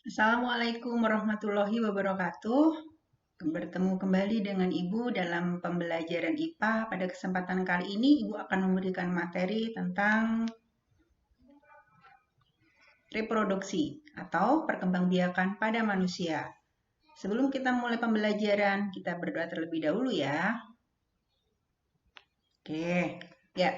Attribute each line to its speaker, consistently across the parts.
Speaker 1: Assalamualaikum warahmatullahi wabarakatuh. Bertemu kembali dengan Ibu dalam pembelajaran IPA. Pada kesempatan kali ini, Ibu akan memberikan materi tentang reproduksi atau perkembangbiakan pada manusia. Sebelum kita mulai pembelajaran, kita berdoa terlebih dahulu ya. Oke, ya.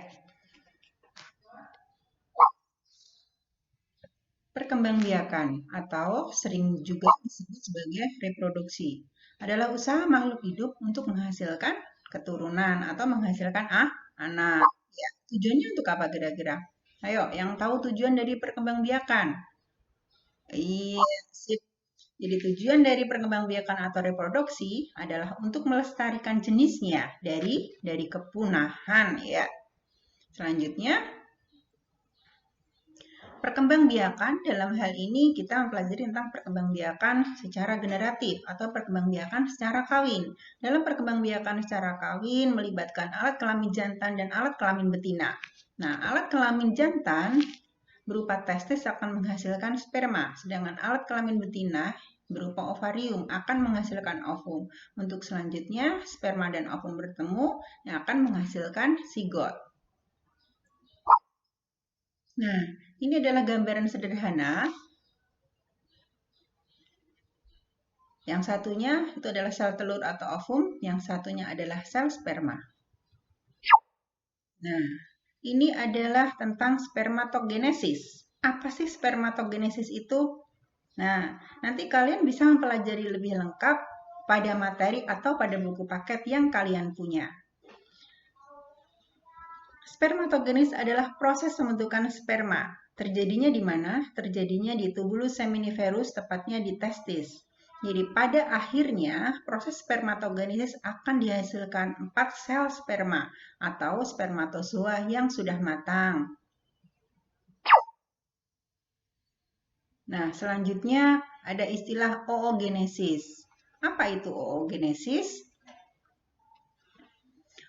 Speaker 1: Perkembangbiakan atau sering juga disebut sebagai reproduksi adalah usaha makhluk hidup untuk menghasilkan keturunan atau menghasilkan anak. Ya, tujuannya untuk apa kira-kira? Ayo, yang tahu tujuan dari perkembangbiakan? Iya, sip. Jadi tujuan dari perkembangbiakan atau reproduksi adalah untuk melestarikan jenisnya dari kepunahan ya. Selanjutnya, perkembangbiakan dalam hal ini kita mempelajari tentang perkembangbiakan secara generatif atau perkembangbiakan secara kawin. Dalam perkembangbiakan secara kawin melibatkan alat kelamin jantan dan alat kelamin betina. Nah, alat kelamin jantan berupa testis akan menghasilkan sperma, sedangkan alat kelamin betina berupa ovarium akan menghasilkan ovum. Untuk selanjutnya, sperma dan ovum bertemu yang akan menghasilkan zigot. Nah, ini adalah gambaran sederhana. Yang satunya itu adalah sel telur atau ovum, yang satunya adalah sel sperma. Nah, ini adalah tentang spermatogenesis. Apa sih spermatogenesis itu? Nah, nanti kalian bisa mempelajari lebih lengkap pada materi atau pada buku paket yang kalian punya. Spermatogenesis adalah proses pembentukan sperma. Terjadinya di mana? Terjadinya di tubulus seminiferus, tepatnya di testis. Jadi pada akhirnya proses spermatogenesis akan dihasilkan 4 sel sperma atau spermatozoa yang sudah matang. Nah, selanjutnya ada istilah oogenesis. Apa itu oogenesis?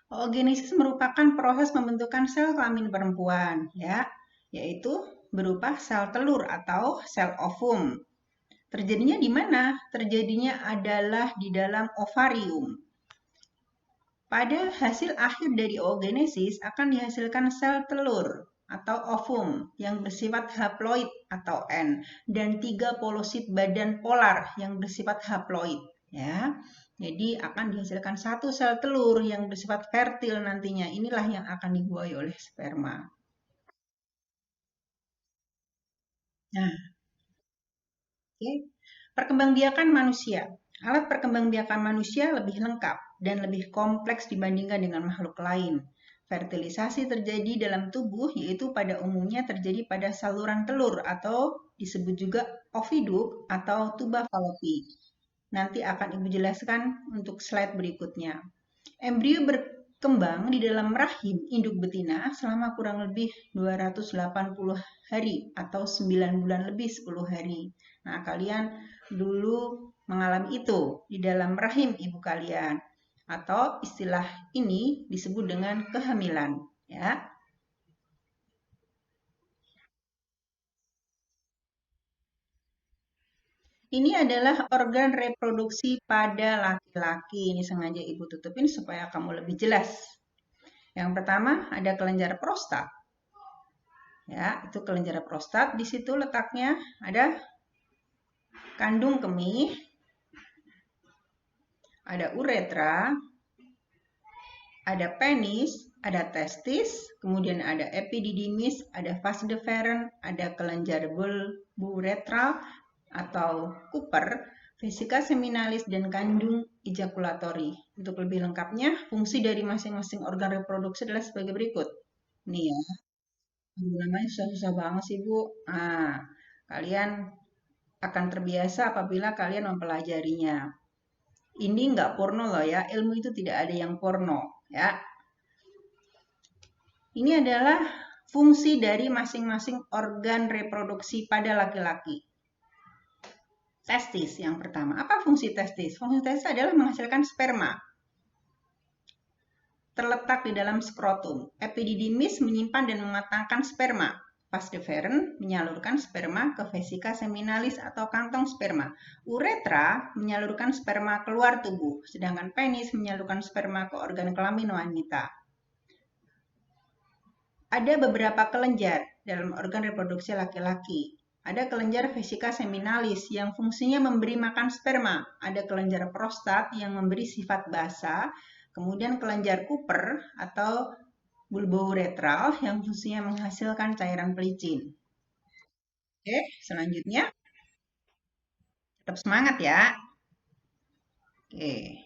Speaker 1: Oogenesis merupakan proses pembentukan sel kelamin perempuan, ya, yaitu berupa sel telur atau sel ovum. Terjadinya di mana? Terjadinya adalah di dalam ovarium. Pada hasil akhir dari oogenesis akan dihasilkan sel telur atau ovum yang bersifat haploid atau N dan 3 polosit badan polar yang bersifat haploid ya. Jadi akan dihasilkan satu sel telur yang bersifat fertil nantinya. Inilah yang akan dibuai oleh sperma. Nah, oke. Perkembangbiakan manusia. Alat perkembangbiakan manusia lebih lengkap dan lebih kompleks dibandingkan dengan makhluk lain. Fertilisasi terjadi dalam tubuh, yaitu pada umumnya terjadi pada saluran telur atau disebut juga oviduk atau tuba falopi. Nanti akan Ibu jelaskan untuk slide berikutnya. Embrio berkembang di dalam rahim induk betina selama kurang lebih 280 hari atau 9 bulan lebih 10 hari. Nah, kalian dulu mengalami itu di dalam rahim ibu kalian. Atau istilah ini disebut dengan kehamilan, ya. Ini adalah organ reproduksi pada laki-laki. Ini sengaja Ibu tutupin supaya kamu lebih jelas. Yang pertama ada kelenjar prostat. Ya, itu kelenjar prostat. Di situ letaknya ada kandung kemih, ada uretra, ada penis, ada testis, kemudian ada epididymis, ada vas deferens, ada kelenjar bulbu uretral atau Cooper, vesika seminalis, dan kandung ejakulatori. Untuk lebih lengkapnya, fungsi dari masing-masing organ reproduksi adalah sebagai berikut. Nih ya, namanya susah-susah banget sih Bu. Nah, kalian akan terbiasa apabila kalian mempelajarinya. Ini nggak porno loh ya, ilmu itu tidak ada yang porno ya. Ini adalah fungsi dari masing-masing organ reproduksi pada laki-laki. Testis yang pertama. Apa fungsi testis? Fungsi testis adalah menghasilkan sperma. Terletak di dalam skrotum. Epididymis menyimpan dan mematangkan sperma Vas deferens menyalurkan sperma ke vesika seminalis atau kantong sperma. Uretra menyalurkan sperma keluar tubuh, sedangkan penis menyalurkan sperma ke organ kelamin wanita. Ada beberapa kelenjar dalam organ reproduksi laki-laki. Ada kelenjar vesika seminalis yang fungsinya memberi makan sperma. Ada kelenjar prostat yang memberi sifat basa. Kemudian kelenjar Cooper atau bulbouretral yang fungsinya menghasilkan cairan pelicin. Oke, selanjutnya tetap semangat ya. Oke.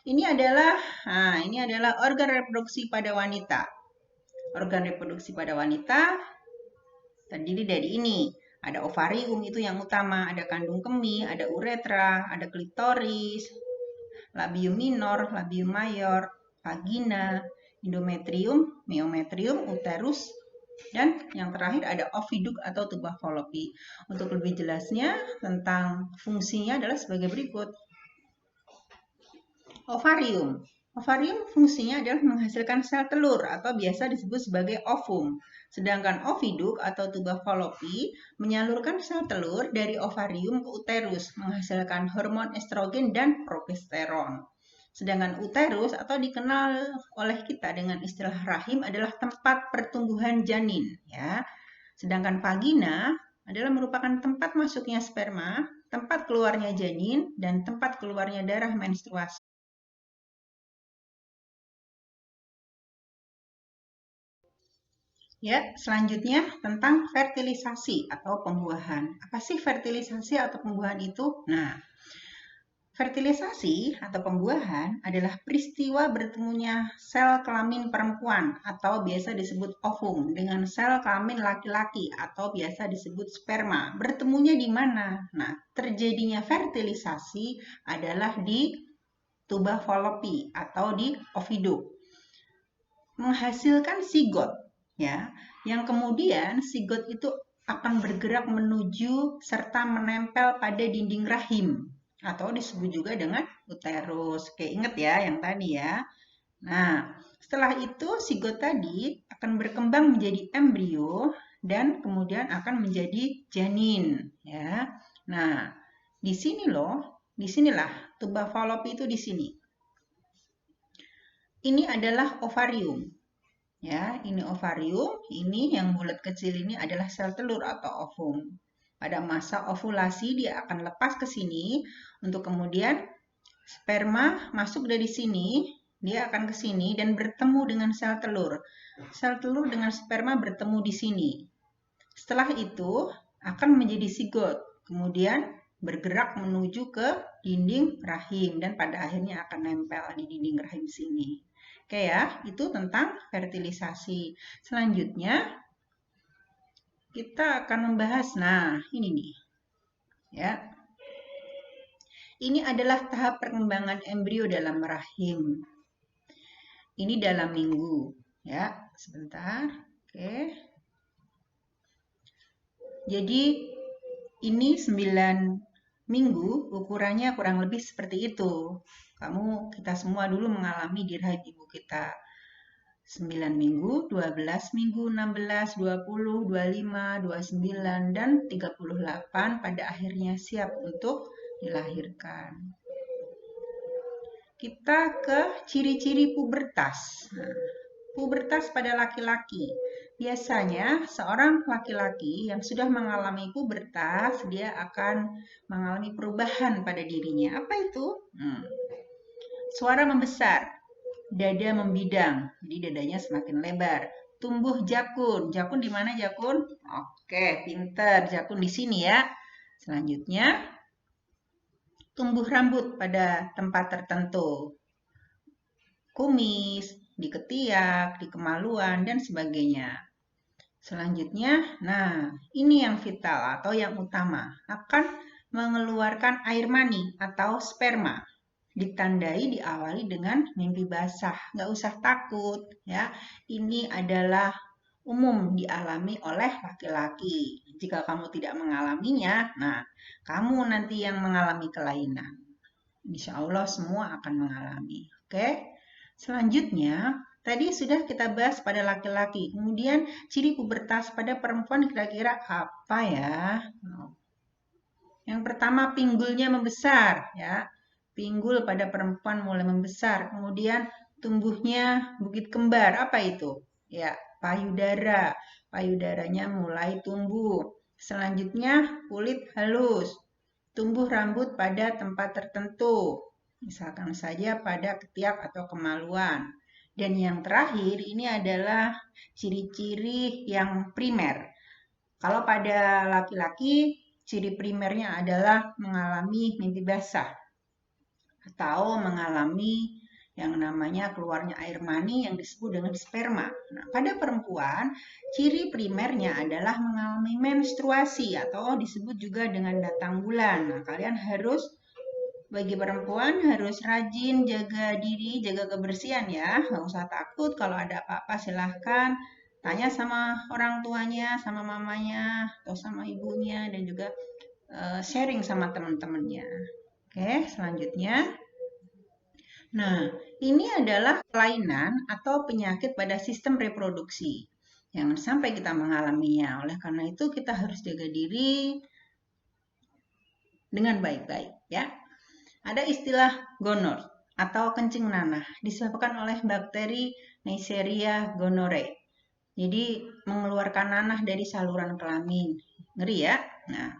Speaker 1: Ini adalah organ reproduksi pada wanita. Organ reproduksi pada wanita terdiri dari ini. Ada ovarium itu yang utama, ada kandung kemih, ada uretra, ada klitoris, labium minor, labium mayor, vagina, endometrium, myometrium, uterus, dan yang terakhir ada oviduk atau tuba fallopi. Untuk lebih jelasnya tentang fungsinya adalah sebagai berikut. Ovarium. Ovarium fungsinya adalah menghasilkan sel telur atau biasa disebut sebagai ovum. Sedangkan oviduk atau tuba fallopi menyalurkan sel telur dari ovarium ke uterus, menghasilkan hormon estrogen dan progesteron. Sedangkan uterus atau dikenal oleh kita dengan istilah rahim adalah tempat pertumbuhan janin, ya. Sedangkan vagina adalah merupakan tempat masuknya sperma, tempat keluarnya janin, dan tempat keluarnya darah menstruasi. Ya, selanjutnya tentang fertilisasi atau pembuahan. Apa sih fertilisasi atau pembuahan itu? Nah, fertilisasi atau pembuahan adalah peristiwa bertemunya sel kelamin perempuan atau biasa disebut ovum dengan sel kelamin laki-laki atau biasa disebut sperma. Bertemunya di mana? Nah, terjadinya fertilisasi adalah di tuba fallopi atau di oviduk. Menghasilkan zigot, ya, yang kemudian zigot itu akan bergerak menuju serta menempel pada dinding rahim atau disebut juga dengan uterus. Oke, ingat ya yang tadi ya. Nah, setelah itu zigot tadi akan berkembang menjadi embrio dan kemudian akan menjadi janin, ya. Nah, di sini loh, disinilah tuba fallopi itu di sini. Ini adalah ovarium. Ya, ini ovarium, ini yang bulat kecil ini adalah sel telur atau ovum. Pada masa ovulasi dia akan lepas ke sini untuk kemudian sperma masuk dari sini, dia akan ke sini dan bertemu dengan sel telur. Sel telur dengan sperma bertemu di sini. Setelah itu akan menjadi zigot, kemudian bergerak menuju ke dinding rahim dan pada akhirnya akan nempel di dinding rahim sini. Oke ya, itu tentang fertilisasi. Selanjutnya kita akan membahas, nah ini nih, ya. Ini adalah tahap perkembangan embrio dalam rahim. Ini dalam minggu, ya. Sebentar, oke. Jadi ini 9 minggu, ukurannya kurang lebih seperti itu. Kita semua dulu mengalami di rahim ibu kita. 9 minggu, 12 minggu, 16, 20, 25, 29, dan 38 pada akhirnya siap untuk dilahirkan. Kita ke ciri-ciri pubertas. Nah, pubertas pada laki-laki. Biasanya seorang laki-laki yang sudah mengalami pubertas, dia akan mengalami perubahan pada dirinya. Apa itu? Suara membesar, dada membidang, jadi dadanya semakin lebar. Tumbuh jakun. Jakun di mana jakun? Oke, pinter. Jakun di sini ya. Selanjutnya, tumbuh rambut pada tempat tertentu. Kumis, di ketiak, di kemaluan, dan sebagainya. Selanjutnya, nah ini yang vital atau yang utama, akan mengeluarkan air mani atau sperma. Ditandai diawali dengan mimpi basah. Nggak usah takut ya. Ini adalah umum dialami oleh laki-laki. Jika kamu tidak mengalaminya, nah kamu nanti yang mengalami kelainan. Insya Allah semua akan mengalami. Oke. Selanjutnya, Tadi sudah kita bahas pada laki-laki. Kemudian ciri pubertas pada perempuan kira-kira apa ya? Yang pertama pinggulnya membesar ya. Pinggul pada perempuan mulai membesar. Kemudian tumbuhnya bukit kembar. Apa itu? Ya, payudara. Payudaranya mulai tumbuh. Selanjutnya kulit halus. Tumbuh rambut pada tempat tertentu. Misalkan saja pada ketiak atau kemaluan. Dan yang terakhir ini adalah ciri-ciri yang primer. Kalau pada laki-laki, ciri primernya adalah mengalami mimpi basah atau mengalami yang namanya keluarnya air mani yang disebut dengan sperma. Nah, pada perempuan, ciri primernya adalah mengalami menstruasi atau disebut juga dengan datang bulan. Nah, kalian harus bagi perempuan harus rajin jaga diri, jaga kebersihan ya. Nggak usah takut kalau ada apa-apa silahkan tanya sama orang tuanya, sama mamanya, atau sama ibunya, dan juga sharing sama teman-temannya. Oke, selanjutnya. Nah, ini adalah kelainan atau penyakit pada sistem reproduksi. Jangan sampai kita mengalaminya. Oleh karena itu, kita harus jaga diri dengan baik-baik ya. Ada istilah gonor atau kencing nanah disebabkan oleh bakteri Neisseria gonorrhoeae. Jadi mengeluarkan nanah dari saluran kelamin. Ngeri ya? Nah,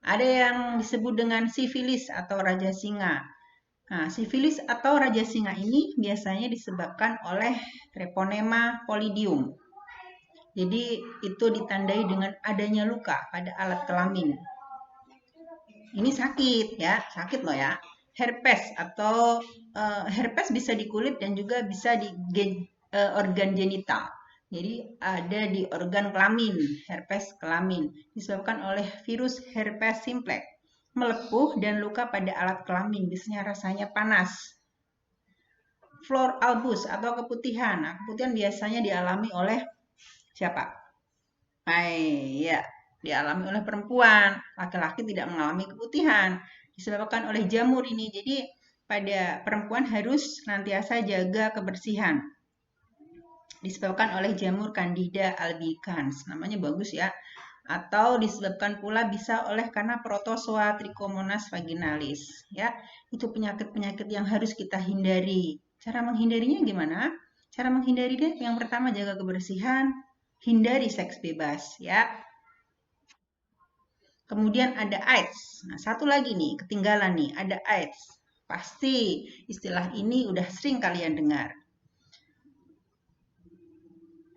Speaker 1: ada yang disebut dengan sifilis atau raja singa. Nah, sifilis atau raja singa ini biasanya disebabkan oleh Treponema pallidum. Jadi itu ditandai dengan adanya luka pada alat kelamin. Ini sakit ya, sakit loh ya. Herpes atau herpes bisa di kulit dan juga bisa di organ genital. Jadi ada di organ kelamin, herpes kelamin, disebabkan oleh virus herpes simplex, melepuh dan luka pada alat kelamin, biasanya rasanya panas. Flor albus atau keputihan. Nah, keputihan biasanya dialami oleh siapa? Ya, dialami oleh perempuan. Laki-laki tidak mengalami keputihan. Disebabkan oleh jamur ini. Jadi pada perempuan harus senantiasa jaga kebersihan. Disebabkan oleh jamur Candida albicans. Namanya bagus ya. Atau disebabkan pula bisa oleh karena Protozoa Trichomonas vaginalis. Ya, itu penyakit-penyakit yang harus kita hindari. Cara menghindarinya gimana? Cara menghindari deh, yang pertama jaga kebersihan, hindari seks bebas ya. Kemudian ada AIDS. Nah, satu lagi nih, ketinggalan nih, ada AIDS. Pasti istilah ini udah sering kalian dengar.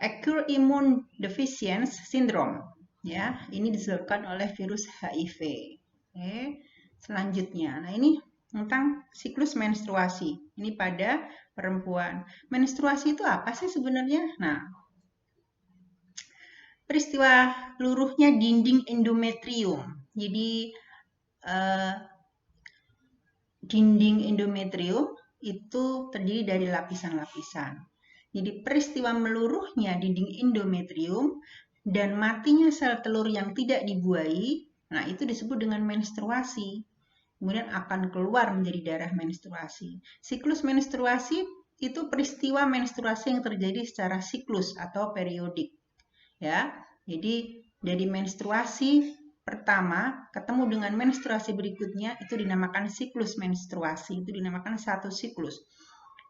Speaker 1: Acute Immune Deficiency Syndrome. Ya, ini disebabkan oleh virus HIV. Oke. Selanjutnya, nah ini tentang siklus menstruasi. Ini pada perempuan. Menstruasi itu apa sih sebenarnya? Nah, peristiwa luruhnya dinding endometrium. Jadi dinding endometrium itu terdiri dari lapisan-lapisan. Jadi peristiwa meluruhnya dinding endometrium dan matinya sel telur yang tidak dibuahi, nah itu disebut dengan menstruasi. Kemudian akan keluar menjadi darah menstruasi. Siklus menstruasi itu peristiwa menstruasi yang terjadi secara siklus atau periodik. Ya, jadi dari menstruasi pertama ketemu dengan menstruasi berikutnya itu dinamakan siklus menstruasi, itu dinamakan satu siklus.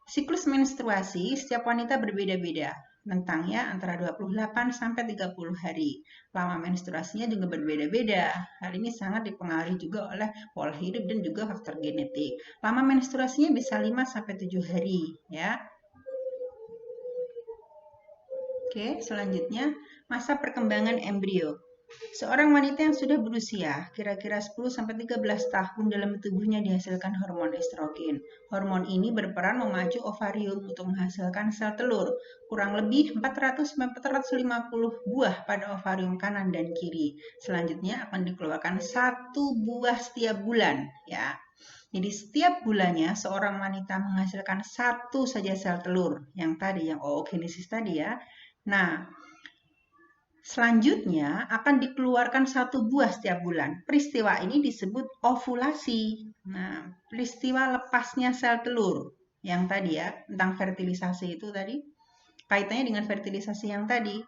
Speaker 1: Siklus menstruasi setiap wanita berbeda-beda, rentangnya antara 28 sampai 30 hari. Lama menstruasinya juga berbeda-beda. Hal ini sangat dipengaruhi juga oleh pola hidup dan juga faktor genetik. Lama menstruasinya bisa 5 sampai 7 hari, ya. Oke, selanjutnya masa perkembangan embrio. Seorang wanita yang sudah berusia kira-kira 10-13 tahun dalam tubuhnya dihasilkan hormon estrogen. Hormon ini berperan memacu ovarium untuk menghasilkan sel telur. Kurang lebih 400-450 buah pada ovarium kanan dan kiri. Selanjutnya akan dikeluarkan 1 buah setiap bulan. Ya. Jadi setiap bulannya seorang wanita menghasilkan 1 saja sel telur. Yang tadi, yang oogenesis tadi ya. Nah, selanjutnya akan dikeluarkan 1 buah setiap bulan. Peristiwa ini disebut ovulasi. Nah, peristiwa lepasnya sel telur. yang tadi ya, tentang fertilisasi itu tadi. Kaitannya dengan fertilisasi yang tadi.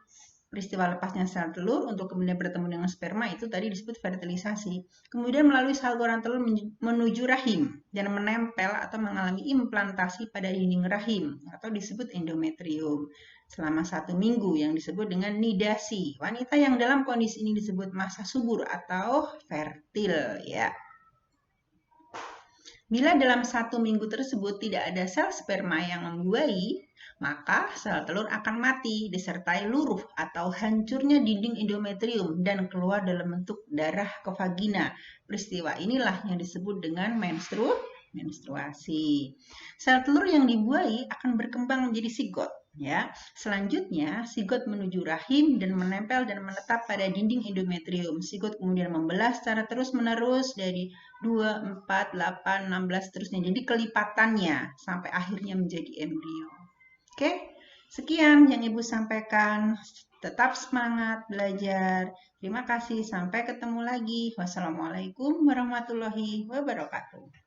Speaker 1: Peristiwa lepasnya sel telur untuk kemudian bertemu dengan sperma itu tadi disebut fertilisasi. Kemudian melalui saluran telur menuju rahim dan menempel atau mengalami implantasi pada dinding rahim atau disebut endometrium selama 1 minggu yang disebut dengan nidasi. Wanita yang dalam kondisi ini disebut masa subur atau fertil ya. Bila dalam 1 minggu tersebut tidak ada sel sperma yang membuahi, maka sel telur akan mati disertai luruh atau hancurnya dinding endometrium dan keluar dalam bentuk darah ke vagina. Peristiwa inilah yang disebut dengan menstruasi. Sel telur yang dibuahi akan berkembang menjadi sigot. Ya, selanjutnya sigot menuju rahim dan menempel dan menetap pada dinding endometrium. Sigot kemudian membelah secara terus-menerus dari 2, 4, 8, 16 seterusnya. Jadi kelipatannya sampai akhirnya menjadi embrio. Oke, sekian yang Ibu sampaikan. Tetap semangat belajar. Terima kasih. Sampai ketemu lagi. Wassalamualaikum warahmatullahi wabarakatuh.